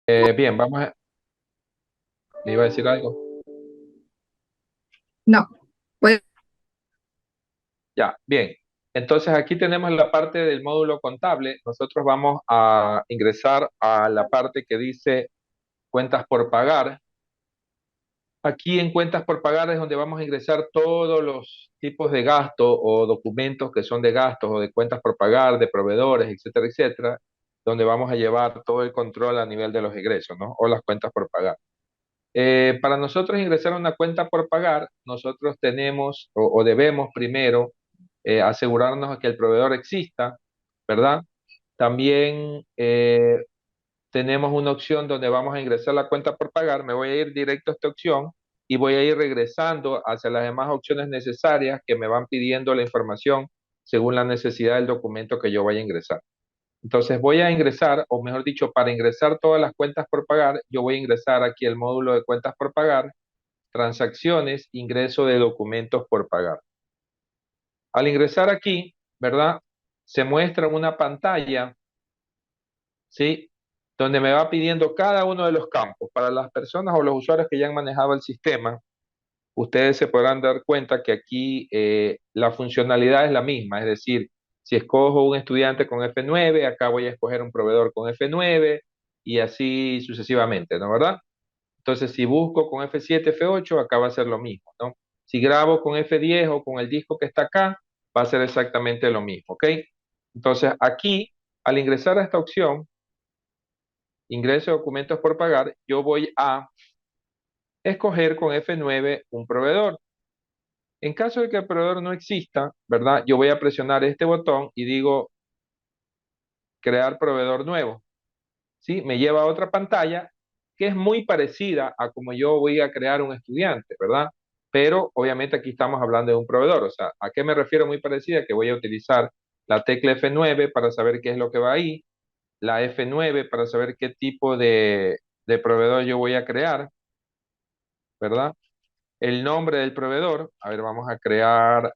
Bien, ¿me iba a decir algo? No, pues Ya, bien. Entonces aquí tenemos la parte del módulo contable. Nosotros vamos a ingresar a la parte que dice cuentas por pagar. Aquí en cuentas por pagar es donde vamos a ingresar todos los tipos de gastos o documentos que son de gastos o de cuentas por pagar, de proveedores, etcétera, etcétera, donde vamos a llevar todo el control a nivel de los ingresos, ¿no? O las cuentas por pagar. Para nosotros ingresar a una cuenta por pagar, nosotros tenemos o debemos primero asegurarnos de que el proveedor exista, ¿verdad? También tenemos una opción donde vamos a ingresar la cuenta por pagar. Me voy a ir directo a esta opción y voy a ir regresando hacia las demás opciones necesarias que me van pidiendo la información según la necesidad del documento que yo vaya a ingresar. Entonces voy a ingresar, o mejor dicho, para ingresar todas las cuentas por pagar, yo voy a ingresar aquí el módulo de cuentas por pagar, transacciones, ingreso de documentos por pagar. Al ingresar aquí, ¿verdad? Se muestra una pantalla, ¿sí? Donde me va pidiendo cada uno de los campos. Para las personas o los usuarios que ya han manejado el sistema, ustedes se podrán dar cuenta que aquí la funcionalidad es la misma, es decir, si escojo un estudiante con F9, acá voy a escoger un proveedor con F9 y así sucesivamente, ¿no? ¿Verdad? Entonces, si busco con F7, F8, acá va a ser lo mismo, ¿no? Si grabo con F10 o con el disco que está acá, va a ser exactamente lo mismo, ¿ok? Entonces, aquí, al ingresar a esta opción, ingreso de documentos por pagar, yo voy a escoger con F9 un proveedor. En caso de que el proveedor no exista, ¿verdad? Yo voy a presionar este botón y digo crear proveedor nuevo. ¿Sí? Me lleva a otra pantalla que es muy parecida a como yo voy a crear un estudiante, ¿verdad? Pero obviamente aquí estamos hablando de un proveedor. O sea, ¿a qué me refiero muy parecida? Que voy a utilizar la tecla F9 para saber qué es lo que va ahí, la F9 para saber qué tipo de proveedor yo voy a crear, ¿verdad? El nombre del proveedor, a ver, vamos a crear,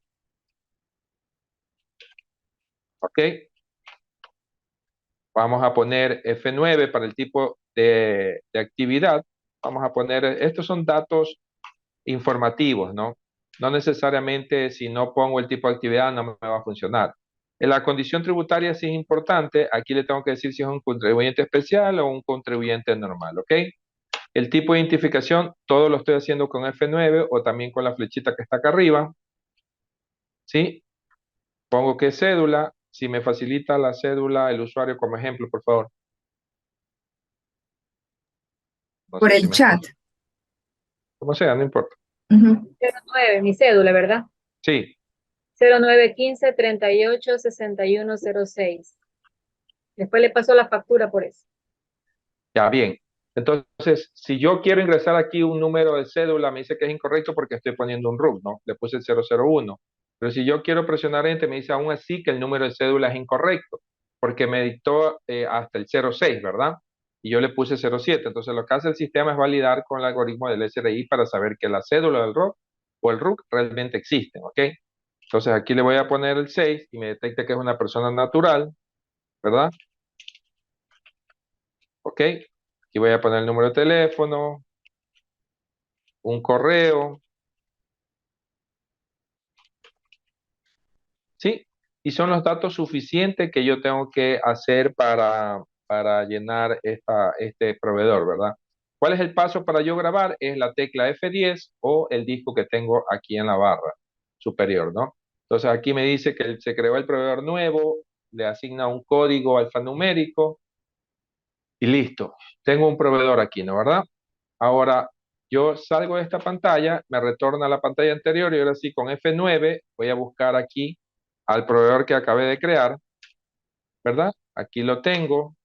¿ok? Vamos a poner F9 para el tipo de actividad. Vamos a poner, estos son datos informativos, ¿no? No necesariamente si no pongo el tipo de actividad no me va a funcionar. En la condición tributaria sí es importante, aquí le tengo que decir si es un contribuyente especial o un contribuyente normal, ¿ok? El tipo de identificación, todo lo estoy haciendo con F9 o también con la flechita que está acá arriba, ¿sí? Pongo que es cédula, si me facilita la cédula el usuario como ejemplo, por favor. No por sé si el me chat. escucha. Como sea, no importa. Ujú. 09, mi cédula, ¿verdad? Sí, 0915-38-6106. Después le paso la factura por eso. ya, bien. Entonces, si yo quiero ingresar aquí un número de cédula, me dice que es incorrecto porque estoy poniendo un RUT, ¿no? Le puse el 001. Pero si yo quiero presionar Enter, me dice aún así que el número de cédula es incorrecto, porque me dictó hasta el 06, ¿verdad? Y yo le puse 07. Entonces, lo que hace el sistema es validar con el algoritmo del SRI para saber que la cédula del RUT o el RUC realmente existen, ¿ok? Entonces, aquí le voy a poner el 6 y me detecta que es una persona natural, ¿verdad? ¿Ok? Aquí voy a poner el número de teléfono, un correo, ¿sí? Y son los datos suficientes que yo tengo que hacer para llenar este proveedor, ¿verdad? ¿Cuál es el paso para yo grabar? Es la tecla F10 o el disco que tengo aquí en la barra superior, ¿no? Entonces aquí me dice que se creó el proveedor nuevo, le asigna un código alfanumérico y listo. Tengo un proveedor aquí, ¿no? ¿Verdad? Ahora, yo salgo de esta pantalla, me retorna a la pantalla anterior y ahora sí con F9 voy a buscar aquí al proveedor que acabé de crear, ¿verdad? Aquí lo tengo,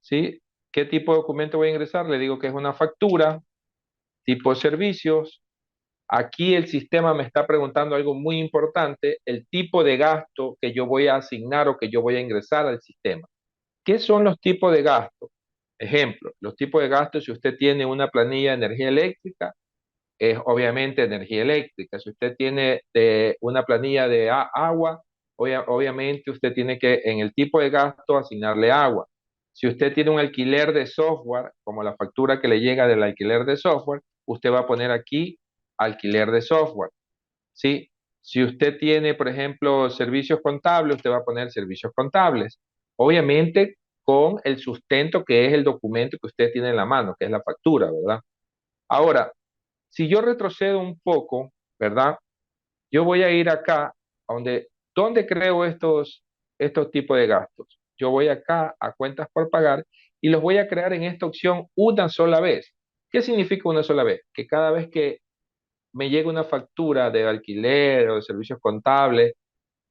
¿sí? ¿Qué tipo de documento voy a ingresar? Le digo que es una factura, tipo de servicios. Aquí el sistema me está preguntando algo muy importante, el tipo de gasto que yo voy a asignar o que yo voy a ingresar al sistema. ¿Qué son los tipos de gasto? Ejemplo, los tipos de gastos si usted tiene una planilla de energía eléctrica, es obviamente energía eléctrica. Si usted tiene una planilla de agua, obviamente usted tiene que en el tipo de gasto asignarle agua. Si usted tiene un alquiler de software, como la factura que le llega del alquiler de software, usted va a poner aquí alquiler de software, ¿sí? Si usted tiene, por ejemplo, servicios contables, usted va a poner servicios contables. Obviamente con el sustento que es el documento que usted tiene en la mano, que es la factura, ¿verdad? Ahora, si yo retrocedo un poco, ¿verdad? Yo voy a ir acá, a donde creo estos tipos de gastos. Yo voy acá a cuentas por pagar y los voy a crear en esta opción una sola vez. ¿Qué significa una sola vez? Que cada vez que me llegue una factura de alquiler o de servicios contables,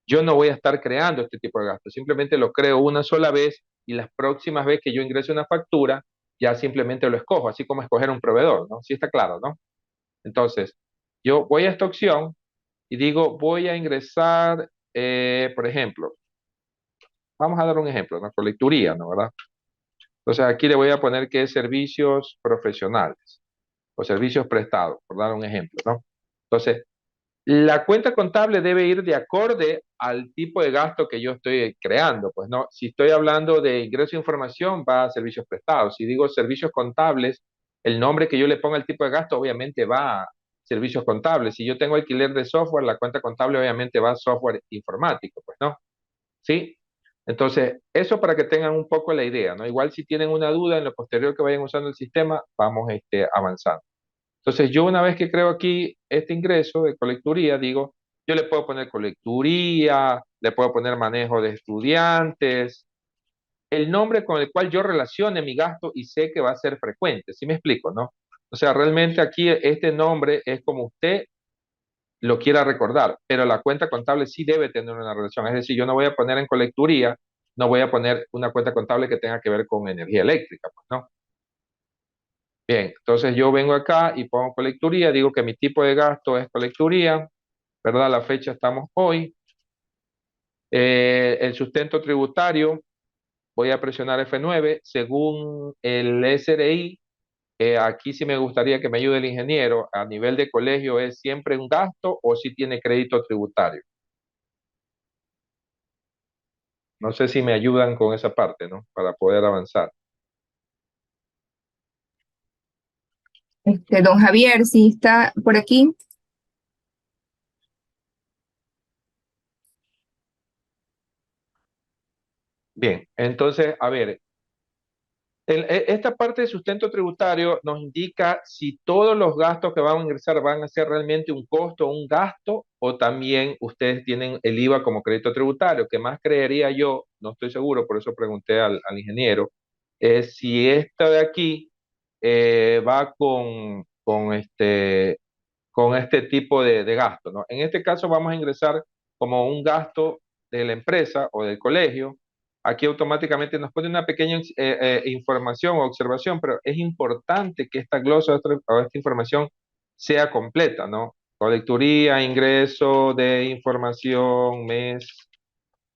yo no voy a estar creando este tipo de gastos. Simplemente lo creo una sola vez y las próximas veces que yo ingrese una factura, ya simplemente lo escojo, así como escoger un proveedor, ¿no? Sí está claro, ¿no? Entonces, yo voy a esta opción y digo, voy a ingresar, por ejemplo, vamos a dar un ejemplo, ¿no? Colecturía, ¿no? ¿Verdad? Entonces aquí le voy a poner que es servicios profesionales o servicios prestados, por dar un ejemplo, ¿no? Entonces, la cuenta contable debe ir de acorde al tipo de gasto que yo estoy creando, pues no, si estoy hablando de ingreso de información, va a servicios prestados. Si digo servicios contables, el nombre que yo le ponga al tipo de gasto, obviamente va a servicios contables. Si yo tengo alquiler de software, la cuenta contable obviamente va a software informático, pues no, ¿sí? Entonces, eso para que tengan un poco la idea, ¿no? Igual si tienen una duda en lo posterior que vayan usando el sistema, vamos avanzando. Entonces, yo una vez que creo aquí este ingreso de colecturía, digo, yo le puedo poner colecturía, le puedo poner manejo de estudiantes, el nombre con el cual yo relacione mi gasto y sé que va a ser frecuente, ¿sí me explico, no? O sea, realmente aquí este nombre es como usted lo quiera recordar, pero la cuenta contable sí debe tener una relación. Es decir, yo no voy a poner en colecturía, no voy a poner una cuenta contable que tenga que ver con energía eléctrica, pues, ¿no? Bien, entonces yo vengo acá y pongo colecturía, digo que mi tipo de gasto es colecturía, ¿verdad? La fecha estamos hoy. El sustento tributario, voy a presionar F9. Según el SRI, aquí sí me gustaría que me ayude el ingeniero. A nivel de colegio, ¿es siempre un gasto o si tiene crédito tributario? No sé si me ayudan con esa parte, ¿no? Para poder avanzar. Don Javier, si está por aquí. Bien, entonces, a ver, esta parte de sustento tributario nos indica si todos los gastos que van a ingresar van a ser realmente un costo o un gasto, o también ustedes tienen el IVA como crédito tributario, que más creería yo, no estoy seguro, por eso pregunté al ingeniero, es si esto de aquí va con este tipo de gasto, ¿no? En este caso vamos a ingresar como un gasto de la empresa o del colegio. Aquí automáticamente nos pone una pequeña información o observación, pero es importante que esta glosa o esta información sea completa, ¿no? Colecturía, ingreso de información, mes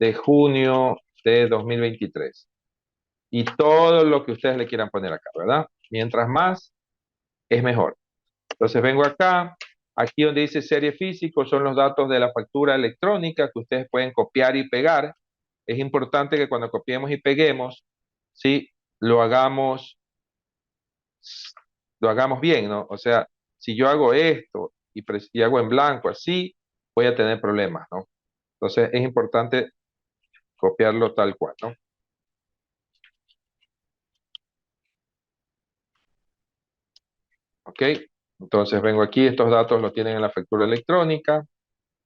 de junio de 2023. Y todo lo que ustedes le quieran poner acá, ¿verdad? Mientras más, es mejor. Entonces vengo acá, aquí donde dice serie físico son los datos de la factura electrónica que ustedes pueden copiar y pegar. Es importante que cuando copiemos y peguemos, sí, lo hagamos, lo hagamos bien, ¿no? O sea, si yo hago esto y hago en blanco así, voy a tener problemas, ¿no? Entonces es importante copiarlo tal cual, ¿no? ¿Ok? Entonces vengo aquí, estos datos los tienen en la factura electrónica.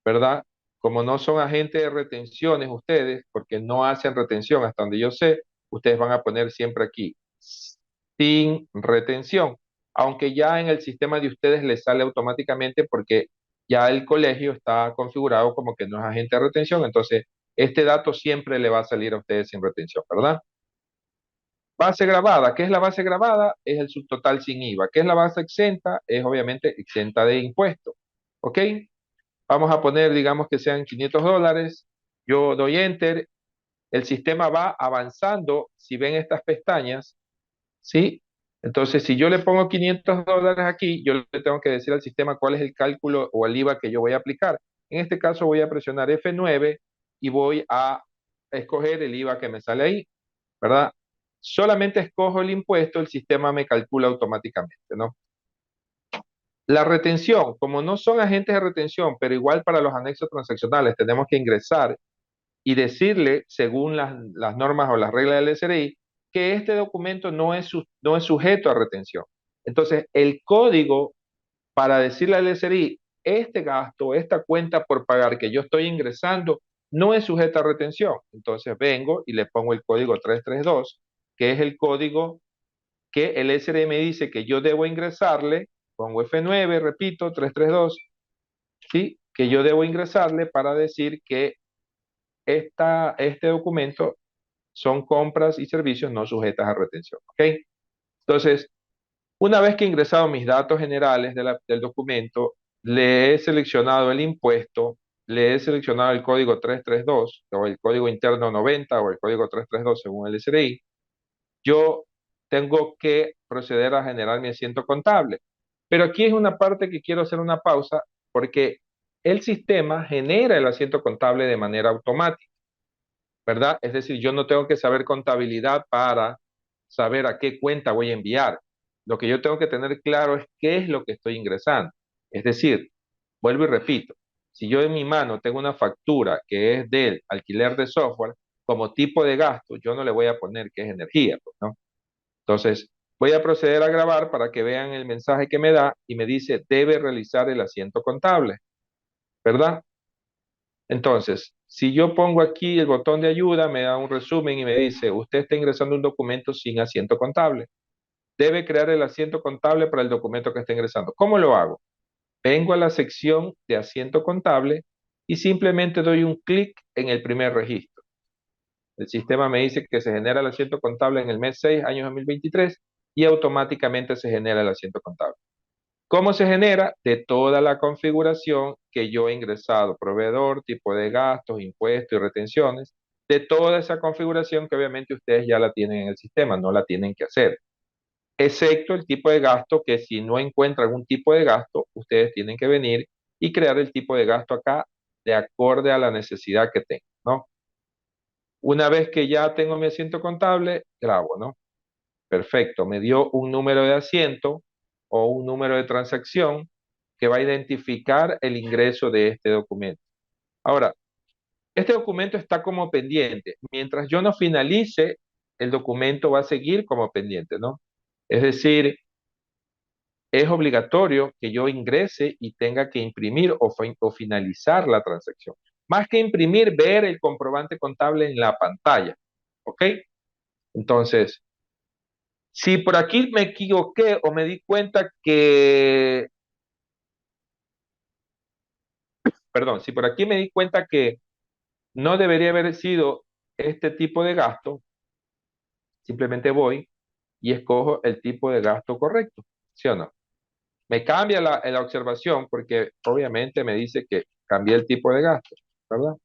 ¿Verdad? Como no son agentes de retenciones ustedes, porque no hacen retención hasta donde yo sé, ustedes van a poner siempre aquí, sin retención, aunque ya en el sistema de ustedes les sale automáticamente porque ya el colegio está configurado como que no es agente de retención, entonces este dato siempre le va a salir a ustedes sin retención, ¿verdad? Base grabada, ¿qué es la base grabada? Es el subtotal sin IVA. ¿Qué es la base exenta? Es obviamente exenta de impuestos. ¿Ok? Vamos a poner, digamos que sean $500. Yo doy enter. El sistema va avanzando. Si ven estas pestañas, ¿sí? Entonces, si yo le pongo $500 aquí, yo le tengo que decir al sistema cuál es el cálculo o el IVA que yo voy a aplicar. En este caso voy a presionar F9 y voy a escoger el IVA que me sale ahí, ¿verdad? solamente escojo el impuesto, el sistema me calcula automáticamente, ¿no? La retención, como no son agentes de retención, pero igual para los anexos transaccionales tenemos que ingresar y decirle, según las normas o las reglas del SRI, que este documento no es sujeto a retención. Entonces, el código para decirle al SRI, este gasto, esta cuenta por pagar que yo estoy ingresando, no es sujeta a retención. Entonces vengo y le pongo el código 332, que es el código que el SRI me dice que yo debo ingresarle, pongo F9, repito, 332, ¿sí? Que yo debo ingresarle para decir que este documento son compras y servicios no sujetas a retención, ¿ok? Entonces, una vez que he ingresado mis datos generales del documento, le he seleccionado el impuesto, le he seleccionado el código 332 o el código interno 90 o el código 332 según el SRI, yo tengo que proceder a generar mi asiento contable. Pero aquí es una parte que quiero hacer una pausa porque el sistema genera el asiento contable de manera automática, ¿verdad? Es decir, yo no tengo que saber contabilidad para saber a qué cuenta voy a enviar. Lo que yo tengo que tener claro es qué es lo que estoy ingresando. Es decir, vuelvo y repito, si yo en mi mano tengo una factura que es del alquiler de software, como tipo de gasto, yo no le voy a poner que es energía, pues, ¿no? Entonces, voy a proceder a grabar para que vean el mensaje que me da y me dice, debe realizar el asiento contable, ¿verdad? Entonces, si yo pongo aquí el botón de ayuda, me da un resumen y me dice, usted está ingresando un documento sin asiento contable. Debe crear el asiento contable para el documento que está ingresando. ¿Cómo lo hago? Vengo a la sección de asiento contable y simplemente doy un clic en el primer registro. El sistema me dice que se genera el asiento contable en el mes 6, año 2023, y automáticamente se genera el asiento contable. ¿Cómo se genera? De toda la configuración que yo he ingresado, proveedor, tipo de gastos, impuestos y retenciones, de toda esa configuración que obviamente ustedes ya la tienen en el sistema, no la tienen que hacer, excepto el tipo de gasto que si no encuentran un tipo de gasto, ustedes tienen que venir y crear el tipo de gasto acá de acorde a la necesidad que tengan, ¿no? Una vez que ya tengo mi asiento contable, grabo, ¿no? Perfecto, me dio un número de asiento o un número de transacción que va a identificar el ingreso de este documento. Ahora, este documento está como pendiente. Mientras yo no finalice, el documento va a seguir como pendiente, ¿no? Es decir, es obligatorio que yo ingrese y tenga que imprimir o finalizar la transacción. Más que imprimir, ver el comprobante contable en la pantalla, ¿ok? Entonces, si por aquí me equivoqué o me di cuenta que, perdón, si por aquí me di cuenta que no debería haber sido este tipo de gasto, simplemente voy y escojo el tipo de gasto correcto, ¿sí o no? Me cambia la observación porque obviamente me dice que cambié el tipo de gasto, ¿verdad?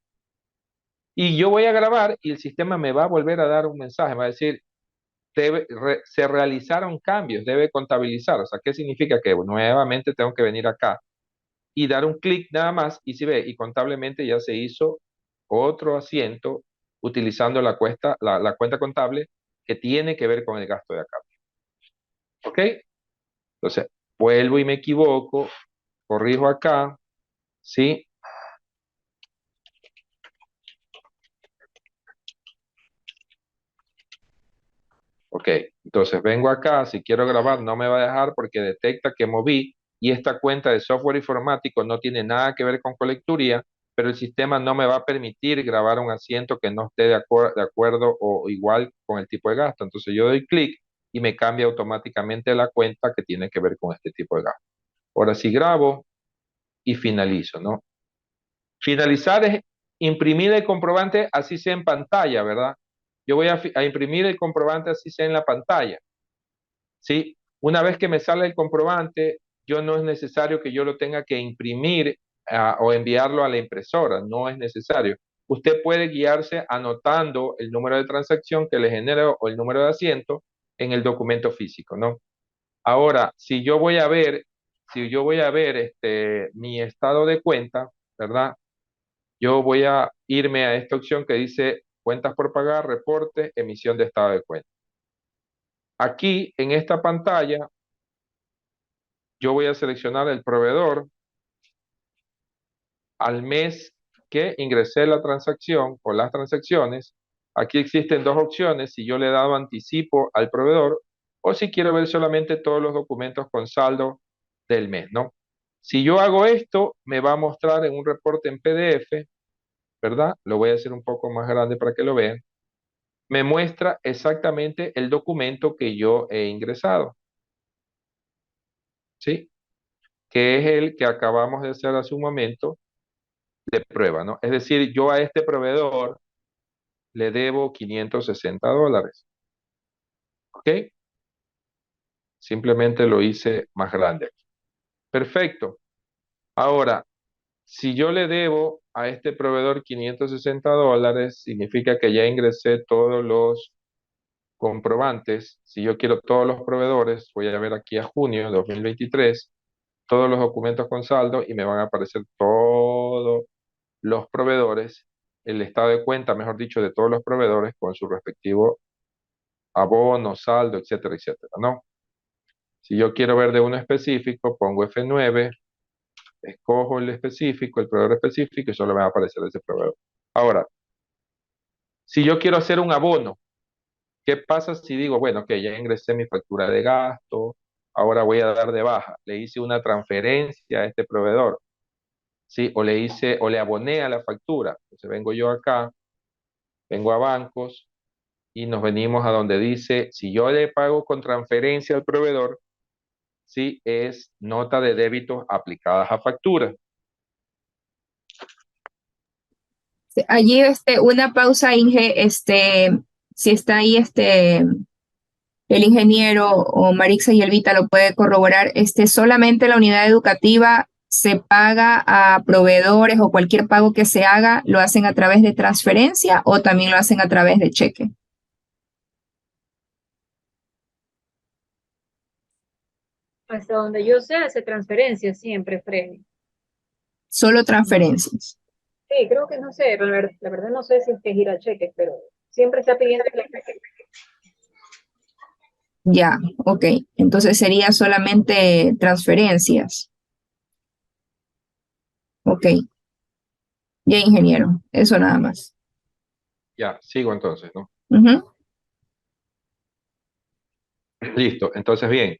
Y yo voy a grabar y el sistema me va a volver a dar un mensaje, me va a decir, se realizaron cambios, debe contabilizar. O sea, ¿qué significa? Que nuevamente tengo que venir acá y dar un clic nada más y si ve, y contablemente ya se hizo otro asiento utilizando la cuenta contable que tiene que ver con el gasto de acá. ¿Ok? Entonces, vuelvo y me equivoco, corrijo acá, ¿sí? Ok, entonces vengo acá, si quiero grabar no me va a dejar porque detecta que moví y esta cuenta de software informático no tiene nada que ver con colecturía, pero el sistema no me va a permitir grabar un asiento que no esté de acuerdo o igual con el tipo de gasto. Entonces yo doy clic y me cambia automáticamente la cuenta que tiene que ver con este tipo de gasto. Ahora sí grabo y finalizo, ¿no? Finalizar es imprimir el comprobante así sea en pantalla, ¿verdad? Yo voy a imprimir el comprobante así sea en la pantalla. ¿Sí? Una vez que me sale el comprobante, yo no es necesario que yo lo tenga que imprimir o enviarlo a la impresora, no es necesario. Usted puede guiarse anotando el número de transacción que le genera o el número de asiento en el documento físico, ¿no? Ahora, si yo voy a ver mi estado de cuenta, ¿verdad? Yo voy a irme a esta opción que dice cuentas por pagar, reporte, emisión de estado de cuenta. Aquí en esta pantalla yo voy a seleccionar el proveedor al mes que ingresé la transacción o las transacciones. Aquí existen dos opciones, si yo le he dado anticipo al proveedor o si quiero ver solamente todos los documentos con saldo del mes, ¿no? Si yo hago esto, me va a mostrar en un reporte en PDF, ¿verdad? Lo voy a hacer un poco más grande para que lo vean. Me muestra exactamente el documento que yo he ingresado, ¿sí? Que es el que acabamos de hacer hace un momento de prueba, ¿no? Es decir, yo a este proveedor le debo $560, ¿ok? Simplemente lo hice más grande. Perfecto. Ahora, si yo le debo a este proveedor $560, significa que ya ingresé todos los comprobantes. Si yo quiero todos los proveedores, voy a ver aquí a junio de 2023, todos los documentos con saldo y me van a aparecer todos los proveedores, el estado de cuenta, mejor dicho, de todos los proveedores con su respectivo abono, saldo, etcétera, etcétera, ¿no? Si yo quiero ver de uno específico, pongo F9, escojo el específico, el proveedor específico y solo me va a aparecer ese proveedor. Ahora, si yo quiero hacer un abono, ¿qué pasa si digo, bueno, que ya ingresé mi factura de gasto, ahora voy a dar de baja? Le hice una transferencia a este proveedor, ¿sí? O le aboné a la factura. Entonces vengo yo acá, vengo a bancos y nos venimos a donde dice, si yo le pago con transferencia al proveedor, sí, es nota de débito aplicadas a factura. Allí, una pausa, Inge, si está ahí, el ingeniero o Marixa y Elvita lo puede corroborar, solamente la unidad educativa se paga a proveedores o cualquier pago que se haga, ¿lo hacen a través de transferencia o también lo hacen a través de cheque? Hasta donde yo sé, hace transferencia siempre, Freddy. Solo transferencias. Sí, creo que no sé, la verdad no sé si es que gira cheques, pero siempre está pidiendo que Ya, ok. Entonces sería solamente transferencias. Ok. Ya, ingeniero. Eso nada más. Ya, sigo entonces, ¿no? Ujú. Listo, entonces bien.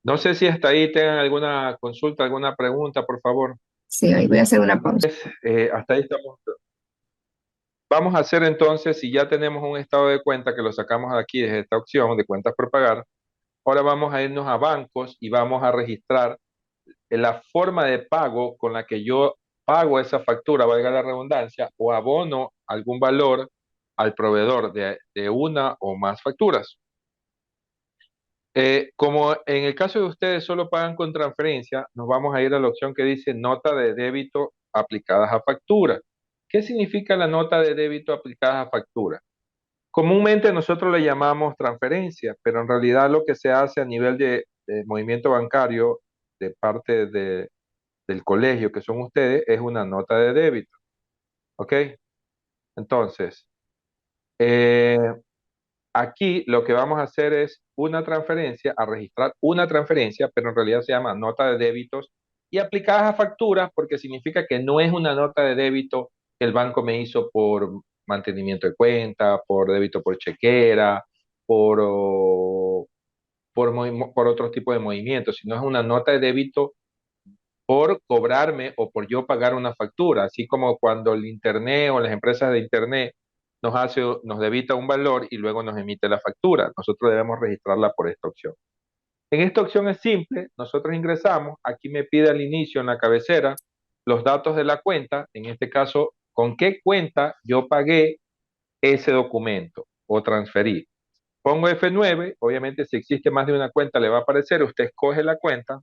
No sé si hasta ahí tengan alguna consulta, alguna pregunta, por favor. Sí, ahí voy a hacer una pausa. Hasta ahí estamos. Vamos a hacer entonces, si ya tenemos un estado de cuenta que lo sacamos de aquí desde esta opción de cuentas por pagar, ahora vamos a irnos a bancos y vamos a registrar la forma de pago con la que yo pago esa factura, valga la redundancia, o abono algún valor al proveedor de una o más facturas. Como en el caso de ustedes solo pagan con transferencia, nos vamos a ir a la opción que dice nota de débito aplicadas a factura. ¿Qué significa la nota de débito aplicadas a factura? Comúnmente nosotros le llamamos transferencia, pero en realidad lo que se hace a nivel de movimiento bancario de parte del colegio que son ustedes es una nota de débito. ¿Ok? Entonces, eh, aquí lo que vamos a hacer es una transferencia, a registrar una transferencia, pero en realidad se llama nota de débitos y aplicadas a facturas porque significa que no es una nota de débito que el banco me hizo por mantenimiento de cuenta, por débito por chequera, por, por otro tipo de movimientos, sino es una nota de débito por cobrarme o por yo pagar una factura, así como cuando el internet o las empresas de internet nos debita un valor y luego nos emite la factura. Nosotros debemos registrarla por esta opción. En esta opción es simple, nosotros ingresamos, aquí me pide al inicio en la cabecera los datos de la cuenta, en este caso, con qué cuenta yo pagué ese documento o transferí. Pongo F9, obviamente si existe más de una cuenta le va a aparecer, usted escoge la cuenta,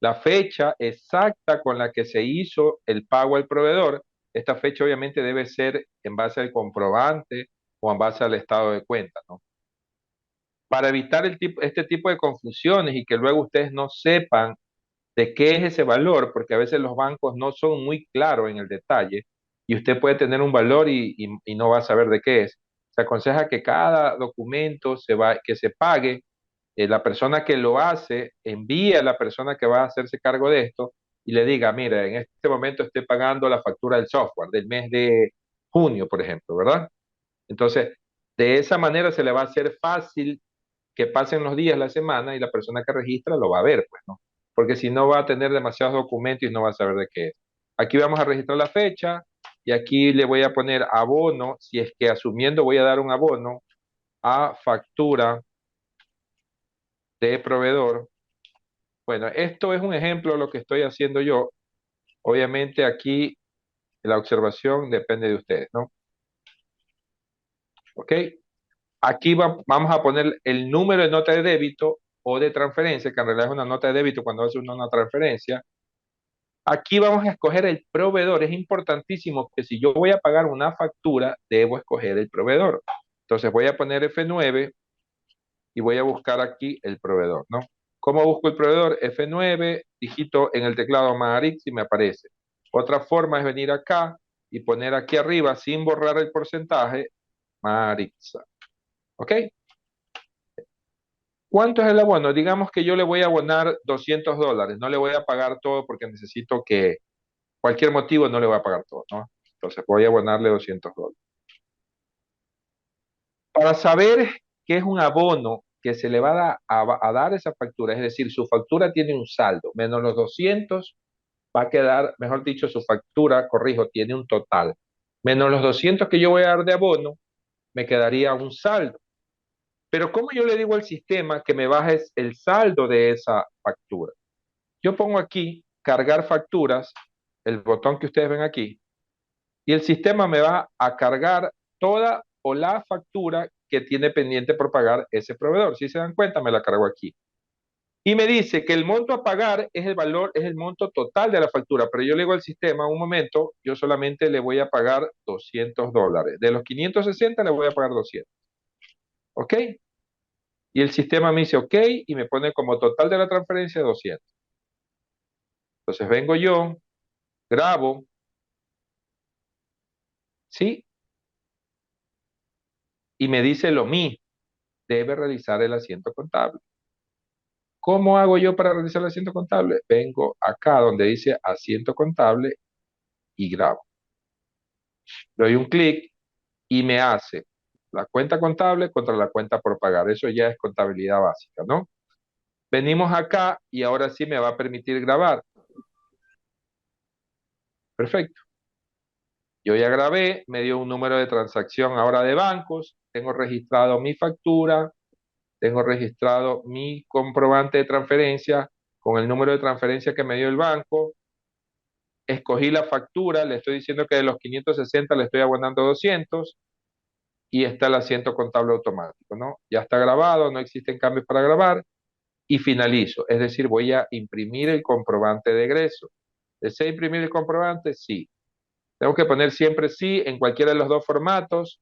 la fecha exacta con la que se hizo el pago al proveedor. Esta fecha obviamente debe ser en base al comprobante o en base al estado de cuenta, ¿no? Para evitar este tipo de confusiones y que luego ustedes no sepan de qué es ese valor, porque a veces los bancos no son muy claros en el detalle y usted puede tener un valor y no va a saber de qué es. Se aconseja que cada documento que se pague la persona que lo hace envía a la persona que va a hacerse cargo de esto y le diga, mira, en este momento estoy pagando la factura del software del mes de junio, por ejemplo, ¿verdad? Entonces, de esa manera se le va a hacer fácil que pasen los días, la semana, y la persona que registra lo va a ver, pues, ¿no? Porque si no va a tener demasiados documentos y no va a saber de qué es. Aquí vamos a registrar la fecha y aquí le voy a poner abono, si es que asumiendo voy a dar un abono a factura de proveedor. Bueno, esto es un ejemplo de lo que estoy haciendo yo. Obviamente aquí la observación depende de ustedes, ¿no? ¿Ok? Aquí vamos a poner el número de nota de débito o de transferencia, que en realidad es una nota de débito cuando hace una transferencia. Aquí vamos a escoger el proveedor. Es importantísimo que si yo voy a pagar una factura, debo escoger el proveedor. Entonces voy a poner F9 y voy a buscar aquí el proveedor, ¿no? ¿Cómo busco el proveedor? F9, digito en el teclado Maharix y me aparece. Otra forma es venir acá y poner aquí arriba, sin borrar el porcentaje, Maharixa. ¿Ok? ¿Cuánto es el abono? Digamos que yo le voy a abonar $200. No le voy a pagar todo porque necesito que, cualquier motivo no le voy a pagar todo, ¿no? Entonces voy a abonarle $200. Para saber qué es un abono que se le va a dar esa factura, es decir, su factura tiene un saldo, menos los 200 va a quedar, mejor dicho, su factura, corrijo, tiene un total. Menos los 200 que yo voy a dar de abono, me quedaría un saldo. Pero ¿cómo yo le digo al sistema que me baje el saldo de esa factura? Yo pongo aquí, cargar facturas, el botón que ustedes ven aquí, y el sistema me va a cargar toda o la factura que tiene pendiente por pagar ese proveedor. Si se dan cuenta, me la cargo aquí. Y me dice que el monto a pagar es el valor, es el monto total de la factura, pero yo le digo al sistema, un momento, yo solamente le voy a pagar $200. De los 560 le voy a pagar 200. ¿Ok? Y el sistema me dice OK y me pone como total de la transferencia 200. Entonces vengo yo, grabo, ¿sí? Y me dice lo mismo, debe realizar el asiento contable. ¿Cómo hago yo para realizar el asiento contable? Vengo acá donde dice asiento contable y grabo. Doy un clic y me hace la cuenta contable contra la cuenta por pagar. Eso ya es contabilidad básica, ¿no? Venimos acá y ahora sí me va a permitir grabar. Perfecto. Yo ya grabé, me dio un número de transacción ahora de bancos, tengo registrado mi factura, tengo registrado mi comprobante de transferencia con el número de transferencia que me dio el banco, escogí la factura, le estoy diciendo que de los 560 le estoy abonando 200 y está el asiento contable automático, ¿no? Ya está grabado, no existen cambios para grabar y finalizo, es decir, voy a imprimir el comprobante de egreso. ¿Desea imprimir el comprobante? Sí. Tengo que poner siempre sí en cualquiera de los dos formatos.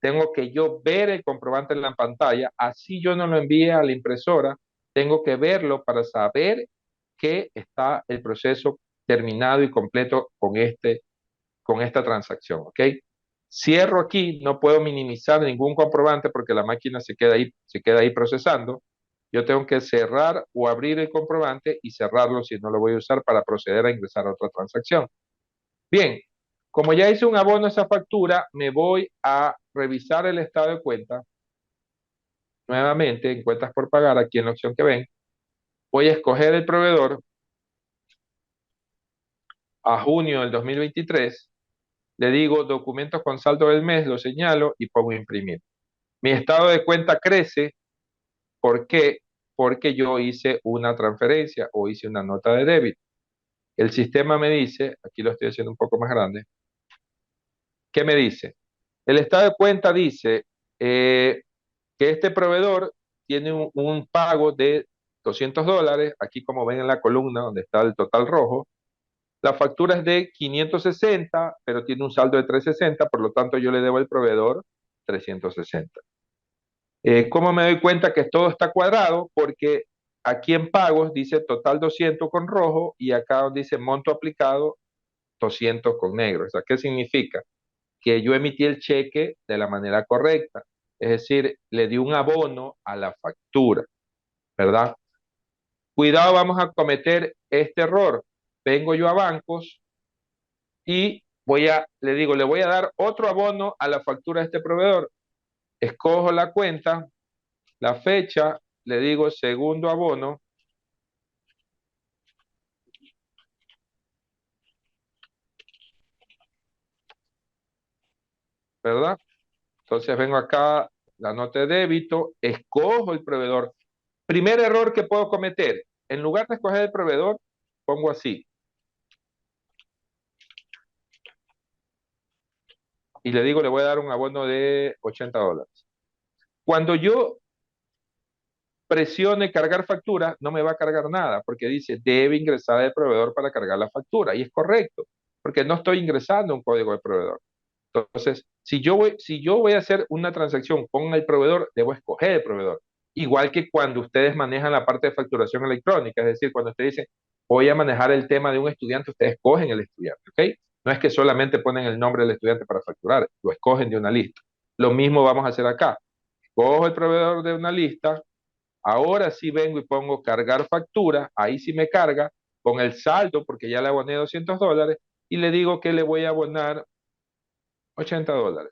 Tengo que yo ver el comprobante en la pantalla, así yo no lo envíe a la impresora, tengo que verlo para saber que está el proceso terminado y completo con esta transacción, ¿ok? Cierro aquí, no puedo minimizar ningún comprobante porque la máquina se queda ahí procesando. Yo tengo que cerrar o abrir el comprobante y cerrarlo si no lo voy a usar para proceder a ingresar a otra transacción. Bien, como ya hice un abono a esa factura, me voy a revisar el estado de cuenta. Nuevamente, en cuentas por pagar, aquí en la opción que ven, voy a escoger el proveedor a junio del 2023. Le digo documentos con saldo del mes, lo señalo y pongo imprimir. Mi estado de cuenta crece. ¿Por qué? Porque yo hice una transferencia o hice una nota de débito. El sistema me dice, aquí lo estoy haciendo un poco más grande, ¿qué me dice? El estado de cuenta dice que este proveedor tiene un pago de $200, aquí como ven en la columna donde está el total rojo, la factura es de 560, pero tiene un saldo de 360, por lo tanto yo le debo al proveedor 360. ¿Cómo me doy cuenta que todo está cuadrado? Porque aquí en pagos dice total 200 con rojo y acá dice monto aplicado 200 con negro. O sea, ¿qué significa? Que yo emití el cheque de la manera correcta. Es decir, le di un abono a la factura. ¿verdad? Cuidado, vamos a cometer este error. Vengo yo a bancos y le digo, le voy a dar otro abono a la factura de este proveedor. Escojo la cuenta, la fecha, le digo segundo abono, ¿verdad? Entonces vengo acá, la nota de débito, escojo el proveedor. Primer error que puedo cometer, en lugar de escoger el proveedor, pongo así. Y le digo, le voy a dar un abono de $80. Cuando yo presione cargar factura, no me va a cargar nada, porque dice, debe ingresar el proveedor para cargar la factura. Y es correcto, porque no estoy ingresando un código de proveedor. Entonces, si yo voy a hacer una transacción con el proveedor, debo escoger el proveedor. Igual que cuando ustedes manejan la parte de facturación electrónica, es decir, cuando ustedes dicen, voy a manejar el tema de un estudiante, ustedes escogen el estudiante, ¿ok? No es que solamente ponen el nombre del estudiante para facturar, lo escogen de una lista. Lo mismo vamos a hacer acá. Cojo el proveedor de una lista, ahora sí vengo y pongo cargar factura, ahí sí me carga con el saldo porque ya le aboné $200 y le digo que le voy a abonar $80.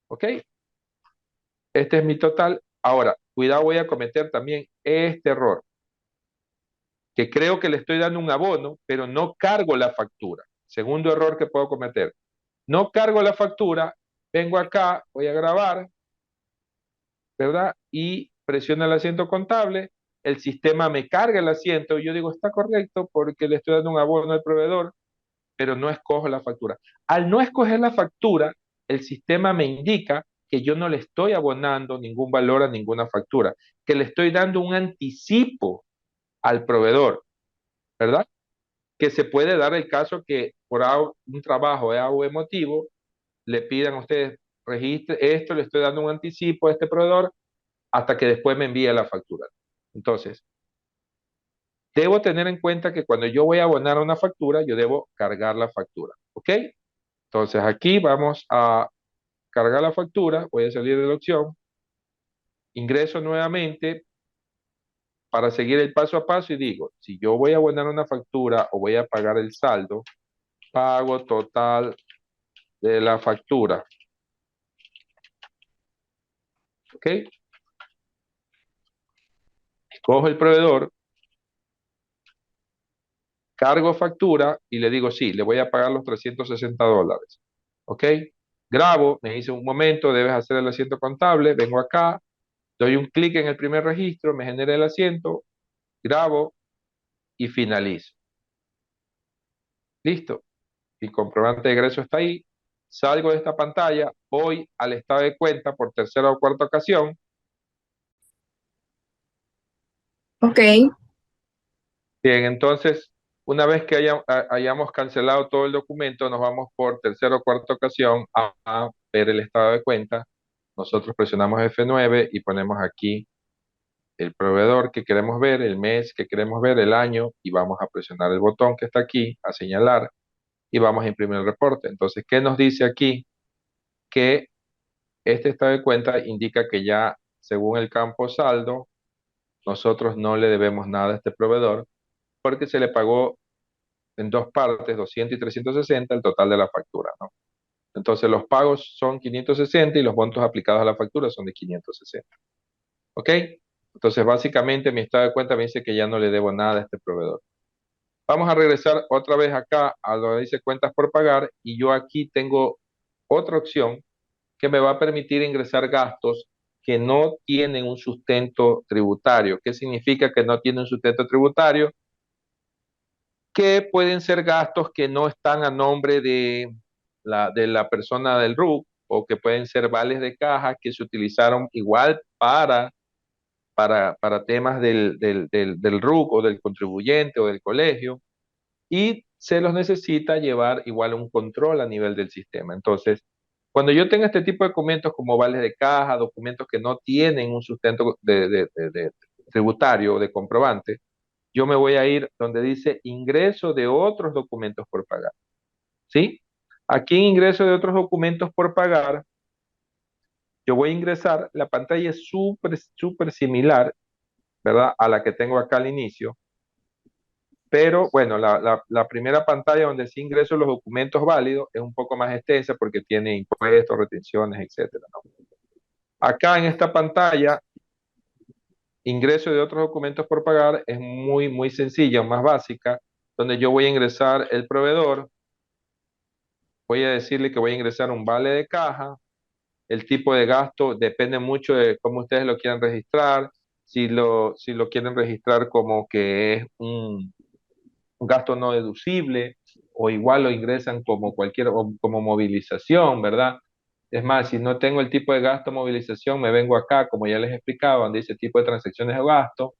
¿Ok? Este es mi total. Ahora, cuidado, voy a cometer también este error, que creo que le estoy dando un abono, pero no cargo la factura. Segundo error que puedo cometer. No cargo la factura, vengo acá, voy a grabar, ¿verdad? Y presiono el asiento contable, el sistema me carga el asiento y yo digo, está correcto porque le estoy dando un abono al proveedor, pero no escojo la factura. Al no escoger la factura, el sistema me indica que yo no le estoy abonando ningún valor a ninguna factura, que le estoy dando un anticipo al proveedor, ¿verdad? Que se puede dar el caso que por un trabajo de algo emotivo, le pidan a ustedes, registre esto, le estoy dando un anticipo a este proveedor hasta que después me envíe la factura. Entonces, debo tener en cuenta que cuando yo voy a abonar una factura, yo debo cargar la factura, ¿ok? Entonces aquí vamos a cargar la factura, voy a salir de la opción, ingreso nuevamente para seguir el paso a paso y digo, si yo voy a abonar una factura o voy a pagar el saldo, pago total de la factura, ¿ok? Escojo el proveedor, cargo factura y le digo, sí, le voy a pagar los $360, ¿ok? Grabo, me dice un momento, debes hacer el asiento contable, vengo acá, doy un clic en el primer registro, me genera el asiento, grabo y finalizo. Listo. Mi comprobante de egreso está ahí. Salgo de esta pantalla, voy al estado de cuenta por tercera o cuarta ocasión. Ok, Bien, entonces, una vez que hayamos cancelado todo el documento, nos vamos por tercera o cuarta ocasión a ver el estado de cuenta. Nosotros presionamos F9 y ponemos aquí el proveedor que queremos ver, el mes que queremos ver, el año, y vamos a presionar el botón que está aquí, a señalar, y vamos a imprimir el reporte. Entonces, ¿qué nos dice aquí? Que este estado de cuenta indica que ya, según el campo saldo, nosotros no le debemos nada a este proveedor porque se le pagó en dos partes, 200 y 360, el total de la factura, ¿no? Entonces los pagos son 560 y los montos aplicados a la factura son de 560. ¿Ok? Entonces básicamente mi estado de cuenta me dice que ya no le debo nada a este proveedor. Vamos a regresar otra vez acá a donde dice cuentas por pagar y yo aquí tengo otra opción que me va a permitir ingresar gastos que no tienen un sustento tributario. ¿Qué significa que no tienen un sustento tributario? Que pueden ser gastos que no están a nombre de la persona del RUC o que pueden ser vales de caja que se utilizaron igual para temas del RUC o del contribuyente o del colegio y se los necesita llevar igual un control a nivel del sistema. Entonces, cuando yo tenga este tipo de documentos como vales de caja, documentos que no tienen un sustento de tributario o de comprobante, yo me voy a ir donde dice ingreso de otros documentos por pagar. ¿Sí? Aquí en ingreso de otros documentos por pagar, yo voy a ingresar, la pantalla es súper, súper similar ¿verdad? A la que tengo acá al inicio. Pero bueno, la primera pantalla donde sí ingreso los documentos válidos es un poco más extensa porque tiene impuestos, retenciones, etcétera, ¿no? Acá en esta pantalla, ingreso de otros documentos por pagar es muy sencilla, más básica, donde yo voy a ingresar el proveedor, voy a decirle que voy a ingresar un vale de caja, el tipo de gasto depende mucho de cómo ustedes lo quieran registrar, si lo quieren registrar como que es un gasto no deducible, o igual lo ingresan como cualquier, o como movilización, ¿verdad? Es más, si no tengo el tipo de gasto movilización, me vengo acá, como ya les explicaba, donde dice tipo de transacciones de gasto,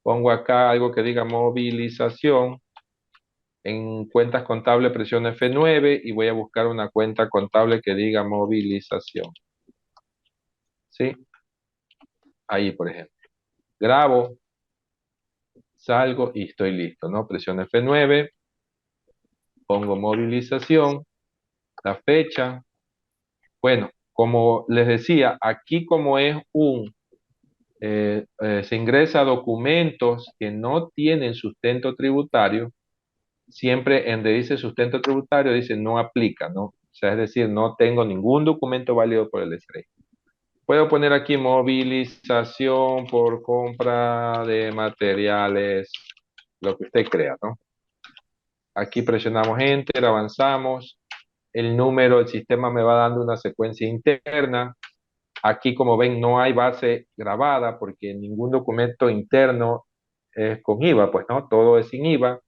pongo acá algo que diga movilización, en cuentas contables presiono F9 y voy a buscar una cuenta contable que diga movilización, ¿sí? Ahí, por ejemplo, grabo, salgo y estoy listo, ¿no? Presiono F9, pongo movilización, la fecha. Bueno, como les decía, aquí como es se ingresa documentos que no tienen sustento tributario, siempre en donde dice sustento tributario dice no aplica, ¿no? O sea, es decir, no tengo ningún documento válido por el SRE. Puedo poner aquí movilización por compra de materiales, lo que usted crea, ¿no? Aquí presionamos Enter, avanzamos. El número, el sistema me va dando una secuencia interna. Aquí, como ven, no hay base grabada porque ningún documento interno es con IVA, pues no, todo es sin IVA.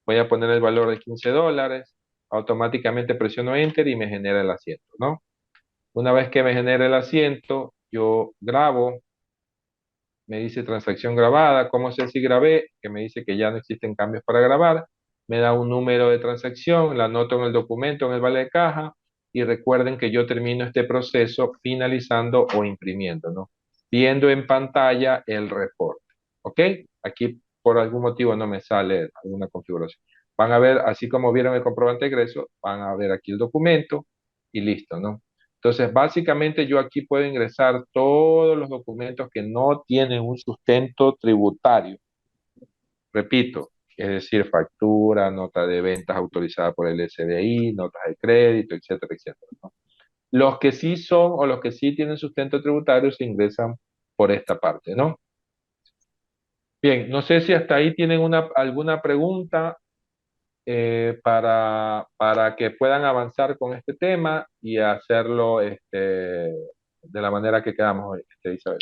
Voy a poner el valor de $15, automáticamente presiono Enter y me genera el asiento, ¿no? Una vez que me genera el asiento, yo grabo, me dice transacción grabada, ¿cómo sé si grabé? Que me dice que ya no existen cambios para grabar, me da un número de transacción, la anoto en el documento, en el vale de caja, y recuerden que yo termino este proceso finalizando o imprimiendo, ¿no? Viendo en pantalla el reporte, ¿ok? Aquí por algún motivo no me sale alguna configuración. Van a ver, así como vieron el comprobante de ingreso, van a ver aquí el documento y listo, ¿no? Entonces, básicamente yo aquí puedo ingresar todos los documentos que no tienen un sustento tributario. Repito, es decir, factura, nota de ventas autorizada por el SDI, notas de crédito, etcétera, etcétera, ¿no? Los que sí son o los que sí tienen sustento tributario se ingresan por esta parte, ¿no? Bien, no sé si hasta ahí tienen alguna pregunta para que puedan avanzar con este tema y hacerlo de la manera que quedamos hoy, Isabel.